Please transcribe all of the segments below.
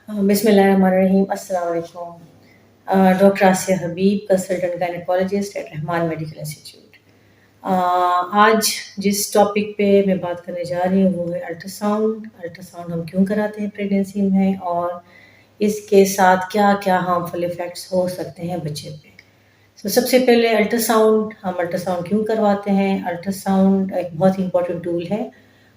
बिस्मिल्लाहिर्रहमानिर्रहीम। अस्सलाम वालेकुम। Doctor Asiya Habib, consultant gynaecologist at Rahman medical institute. आज जिस टॉपिक पे मैं बात करने जा रही हूँ वो है अल्ट्रासाउंड। अल्ट्रासाउंड हम क्यों कराते हैं प्रेगनेंसी में, और इसके साथ क्या क्या हार्मफुल इफ़ेक्ट्स हो सकते हैं बच्चे पे। सबसे पहले हम अल्ट्रासाउंड क्यों करवाते हैं। अल्ट्रासाउंड एक बहुत ही इंपॉर्टेंट टूल है,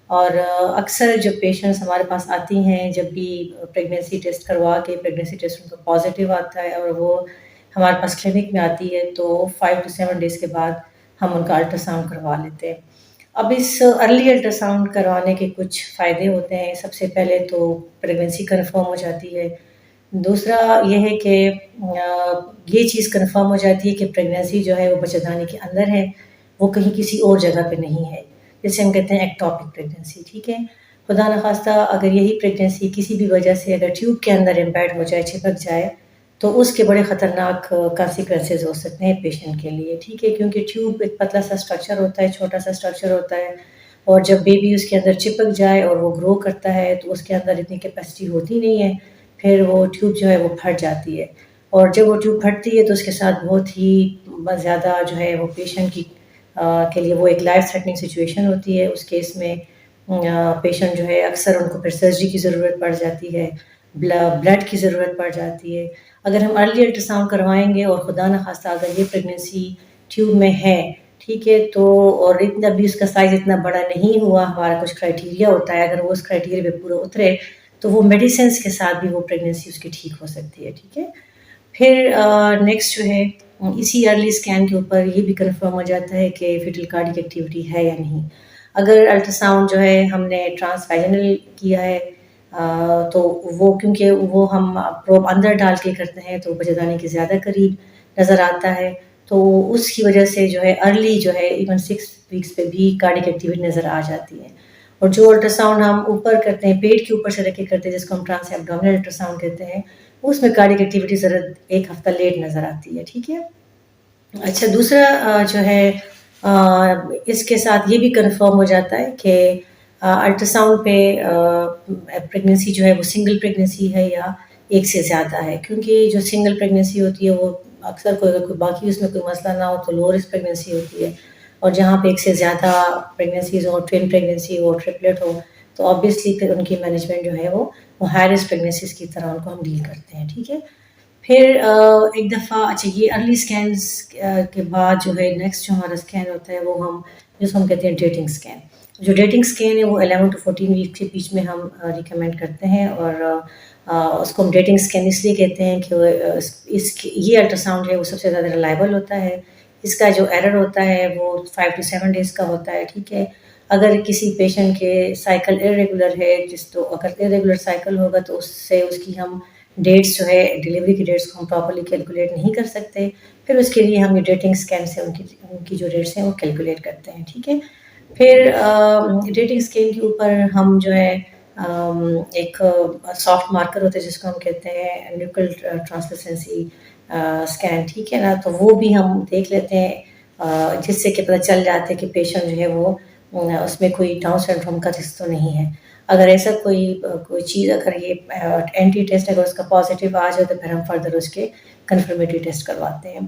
और अक्सर जब पेशेंट्स हमारे पास आती हैं, जब भी प्रेगनेंसी टेस्ट करवा के प्रेगनेंसी टेस्ट उनका पॉजिटिव आता है और वो हमारे पास क्लिनिक में आती है, तो 5 to 7 डेज़ के बाद हम उनका अल्ट्रासाउंड करवा लेते हैं। अब इस अर्ली अल्ट्रासाउंड करवाने के कुछ फ़ायदे होते हैं। सबसे पहले तो प्रेगनेंसी कंफर्म हो जाती है। दूसरा ये है कि ये चीज़ कंफर्म हो जाती है कि प्रेगनेंसी जो है वो बच्चेदानी के अंदर है, वो कहीं किसी और जगह पे नहीं है, जिसे हम कहते हैं एक्टॉपिक प्रेगनेंसी। ठीक है, खुदा न खास्ता अगर यही प्रेगनेंसी किसी भी वजह से अगर ट्यूब के अंदर एम्बेड हो जाए, चिपक जाए, तो उसके बड़े ख़तरनाक कॉन्सिक्वेंसेस हो सकते हैं पेशेंट के लिए। ठीक है, क्योंकि ट्यूब एक पतला सा स्ट्रक्चर होता है, छोटा सा स्ट्रक्चर होता है, और जब बेबी उसके अंदर चिपक जाए और वो ग्रो करता है तो उसके अंदर इतनी कैपेसिटी होती नहीं है, फिर वो ट्यूब जो है वो फट जाती है। और जब वो ट्यूब फटती है तो उसके साथ बहुत ही ज़्यादा जो है वो पेशेंट के लिए वो एक लाइफ थ्रेटनिंग सिचुएशन होती है। उस केस में पेशेंट जो है अक्सर उनको फिर सर्जरी की ज़रूरत पड़ जाती है, ब्लड की ज़रूरत पड़ जाती है। अगर हम अर्ली अल्ट्रासाउंड करवाएंगे और खुदा न खास्ता अगर ये प्रेगनेंसी ट्यूब में है, ठीक है, तो और इतना भी उसका साइज़ इतना बड़ा नहीं हुआ, हमारा कुछ क्राइटेरिया होता है, अगर वो उस क्राइटेरिया पे पूरा उतरे तो वो मेडिसिन के साथ भी वो प्रेगनेंसी उसकी ठीक हो सकती है। ठीक है, फिर नेक्स्ट जो है इसी अर्ली स्कैन के ऊपर ये भी कंफर्म हो जाता है कि फिटल कार्डिक एक्टिविटी है या नहीं। अगर अल्ट्रासाउंड जो है हमने ट्रांसवाइजनल किया है, तो वो क्योंकि वो हम प्रोब अंदर डाल के करते हैं तो बच्चेदानी के ज़्यादा करीब नज़र आता है, तो उसकी वजह से जो है अर्ली जो है इवन 6 वीक्स पे भी कार्डिक एक्टिविटी नज़र आ जाती है। और जो अल्ट्रासाउंड हम ऊपर करते हैं, पेट के ऊपर से रख के करते हैं, जिसको हम ट्रांस एब्डोमिनल अल्ट्रासाउंड कहते हैं, उसमें कार्डिक एक्टिविटी ज़रा 1 हफ्ता लेट नज़र आती है। ठीक है, अच्छा, दूसरा जो है इसके साथ ये भी कंफर्म हो जाता है कि अल्ट्रासाउंड पे प्रेगनेंसी जो है वो सिंगल प्रेगनेंसी है या एक से ज़्यादा है, क्योंकि जो सिंगल प्रेगनेंसी होती है वो अक्सर कोई बाकी उसमें कोई मसला ना हो तो लो रिस्क प्रेगनेंसी होती है, और जहाँ पे एक से ज़्यादा प्रेगनेंसीज हो, ट्विन प्रेगनेंसी हो, ट्रिपलेट हो, तो ऑब्वियसली फिर उनकी मैनेजमेंट जो है वो हाई रिस्क प्रेगनेंसीज की तरह उनको हम डील करते हैं। ठीक है, फिर एक दफ़ा अच्छा ये अर्ली स्कैन्स के बाद जो है नेक्स्ट जो हमारा स्कैन होता है वो हम जिसको हम कहते हैं डेटिंग स्कैन। जो डेटिंग स्कैन है वो 11 to 14 वीक के बीच में हम रिकमेंड करते हैं, और उसको हम डेटिंग स्कैन इसलिए कहते हैं कि ये अल्ट्रासाउंड है वो सबसे ज़्यादा रिलायबल होता है। इसका जो एरर होता है वो 5 to 7 डेज़ का होता है। ठीक है, अगर किसी पेशेंट के साइकिल इरेगुलर है, तो अगर इरेगुलर साइकिल होगा तो उससे उसकी हम डेट्स जो है डिलीवरी की डेट्स को हम प्रॉपर्ली कैलकुलेट नहीं कर सकते, फिर उसके लिए हम ये डेटिंग स्कैन से उनकी उनकी जो डेट्स हैं वो कैलकुलेट करते हैं। ठीक है, फिर डेटिंग स्कैन के ऊपर हम जो है एक सॉफ्ट मार्कर होता है जिसको हम कहते हैं न्यूक्लियर ट्रांसलूसेंसी स्कैन। ठीक है ना, तो वो भी हम देख लेते हैं, जिससे कि पता चल जाता है कि पेशेंट जो है वो उसमें कोई डाउन सिंड्रोम का रिस्क तो नहीं है। अगर ऐसा कोई चीज़ अगर ये एंटी टेस्ट अगर उसका पॉजिटिव आ जाए तो फिर हम फर्दर उसके कन्फर्मेटरी टेस्ट करवाते हैं।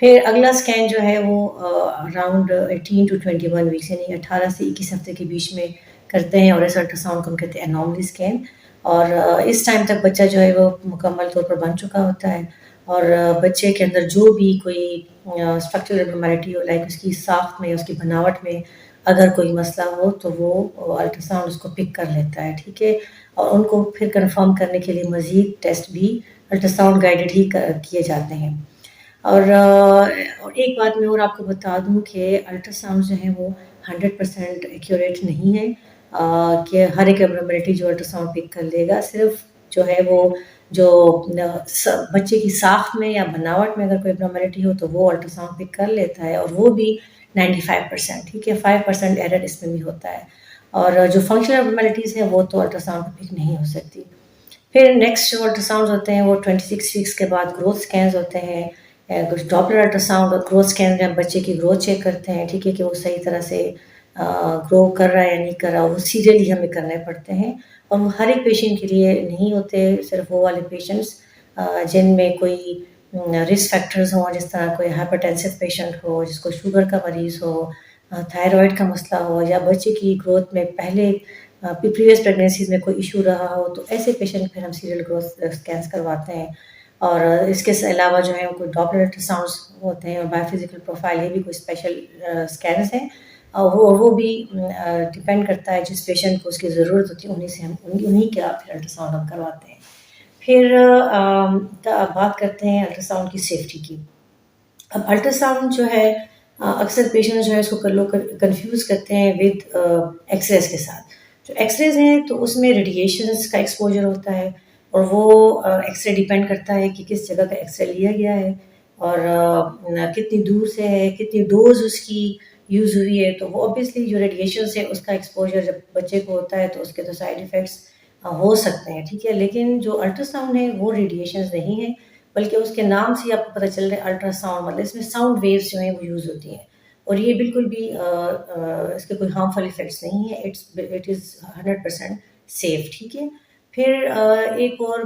फिर अगला स्कैन जो है वो अराउंड 18 to 21 वीक्स यानी 18 से 21 हफ्ते के बीच में करते हैं, और इस अल्ट्रासाउंड को हम कहते हैं एनॉमली स्कैन। और इस टाइम तक बच्चा जो है वो मुकम्मल तौर पर बन चुका होता है, और बच्चे के अंदर जो भी कोई स्ट्रक्चरल एब्नॉर्मैलिटी हो, लाइक उसकी साख्त में, उसकी बनावट में अगर कोई मसला हो तो वो अल्ट्रासाउंड उसको पिक कर लेता है। ठीक है, और उनको फिर कंफर्म करने के लिए मज़ीद टेस्ट भी अल्ट्रासाउंड गाइडेड ही किए जाते हैं। और एक बात मैं और आपको बता दूं कि अल्ट्रासाउंड जो है वो 100% एक्यूरेट नहीं है, कि हर एक एब्नॉर्मैलिटी जो अल्ट्रासाउंड पिक कर लेगा। सिर्फ जो है वो जो बच्चे की साख्त में या बनावट में अगर कोई एब्नॉर्मैलिटी हो तो वो अल्ट्रासाउंड पिक कर लेता है, और वो भी 95%। ठीक है, 5% एरर इसमें भी होता है, और जो फंक्शनल एब्नॉर्मैलिटीज़ हैं वो तो अल्ट्रासाउंड पे पिक नहीं हो सकती। फिर नेक्स्ट जो अल्ट्रासाउंड होते हैं वो 26 वीक्स के बाद ग्रोथ स्कैन्स होते हैं। कुछ डॉपलर अल्ट्रासाउंड और ग्रोथ स्कैन में हम बच्चे की ग्रोथ चेक करते हैं। ठीक है, कि वो सही तरह से ग्रो कर रहा है या नहीं कर रहा, वो सीरियली हमें करने पड़ते हैं। اور وہ ہر ایک پیشنٹ کے لیے نہیں ہوتے، صرف وہ والے پیشنٹس جن میں کوئی رسک فیکٹرز ہوں، جس طرح کوئی ہائپرٹینسو پیشنٹ ہو، جس کو شوگر کا مریض ہو، تھائرائڈ کا مسئلہ ہو، یا بچے کی گروتھ میں پہلے پریویس پریگنینسیز میں کوئی ایشو رہا ہو، تو ایسے پیشنٹ پھر ہم سیریل گروتھ اسکینس کرواتے ہیں. اور اس کے علاوہ جو ہے کوئی ڈاپلر الٹرا ساؤنڈس ہوتے ہیں، اور بایو فزیکل پروفائل، یہ بھی کوئی اسپیشل اسکینس ہیں، اور وہ بھی ڈپینڈ کرتا ہے جس پیشنٹ کو اس کی ضرورت ہوتی ہے، انہیں کے پھر الٹرا ساؤنڈ ہم کرواتے ہیں. پھر بات کرتے ہیں الٹرا ساؤنڈ کی سیفٹی کی. اب الٹرا ساؤنڈ جو ہے اکثر پیشنٹ جو ہے اس کو لوگ کنفیوز کرتے ہیں ود ایکس ریز کے ساتھ. جو ایکس ریز ہیں تو اس میں ریڈیشنس کا ایکسپوجر ہوتا ہے، اور وہ ایکس رے ڈیپینڈ کرتا ہے کہ کس جگہ کا ایکس رے لیا گیا ہے، اور کتنی دور سے ہے، کتنی ڈوز اس کی یوز ہوئی ہے. تو وہ اوبیسلی جو ریڈیشنس ہے اس کا ایکسپوجر جب بچے کو ہوتا ہے تو اس کے تو سائڈ ایفیکٹس ہو سکتے ہیں، ٹھیک ہے. لیکن جو الٹرا ساؤنڈ ہے وہ ریڈیشنز نہیں ہیں، بلکہ اس کے نام سے آپ کو پتہ چل رہا ہے الٹرا ساؤنڈ، مطلب اس میں ساؤنڈ ویوز جو ہیں وہ یوز ہوتی ہیں، اور یہ بالکل بھی اس کے کوئی ہارمفل ایفیکٹس نہیں ہیں. اٹ از 100% سیف، ٹھیک ہے. پھر ایک اور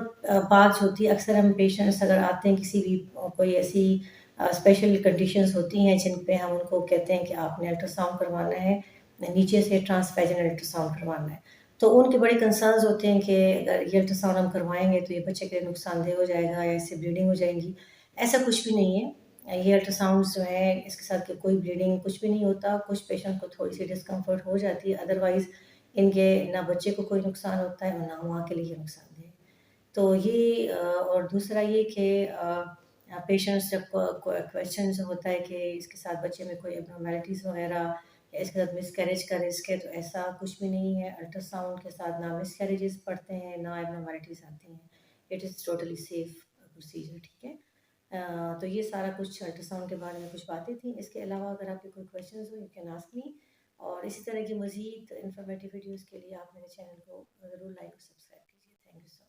بات ہوتی ہے، اکثر ہم پیشنٹس اگر آتے ہیں کسی بھی کوئی ایسی اسپیشل کنڈیشنز ہوتی ہیں جن پہ ہم ان کو کہتے ہیں کہ آپ نے الٹرا ساؤنڈ کروانا ہے، نیچے سے ٹرانسویجنل الٹرا ساؤنڈ کروانا ہے، تو ان کے بڑے کنسرنز ہوتے ہیں کہ اگر یہ الٹرا ساؤنڈ ہم کروائیں گے تو یہ بچے کے نقصان دہ ہو جائے گا، یا اس سے بلیڈنگ ہو جائیں گی. ایسا کچھ بھی نہیں ہے. یہ الٹرا ساؤنڈس جو ہیں اس کے ساتھ کوئی بلیڈنگ کچھ بھی نہیں ہوتا. کچھ پیشنٹ کو تھوڑی سی ڈسکمفرٹ ہو جاتی ہے، ادروائز ان کے نہ بچے کو کوئی نقصان ہوتا ہے اور نہ وہاں کے لیے نقصان دہ. تو یہ اور دوسرا یہ کہ پیشنٹس جب کویشچنز ہوتا ہے کہ اس کے ساتھ بچے میں کوئی ابنارمیلٹیز وغیرہ، یا اس کے ساتھ مس کیریج کا رسک ہے، تو ایسا کچھ بھی نہیں ہے. الٹرا ساؤنڈ کے ساتھ نہ مس کیریجز پڑتے ہیں، نہ ابنارمیلٹیز آتی ہیں. It is totally safe procedure, ٹھیک ہے. تو یہ سارا کچھ الٹرا ساؤنڈ کے بارے میں کچھ باتیں تھیں. اس کے علاوہ اگر آپ کے کوئی questions who you can ask me, اور اسی طرح کی مزید انفارمیٹیو ویڈیوز کے لیے آپ میرے چینل کو ضرور لائک اور سبسکرائب کیجیے. Thank you so much.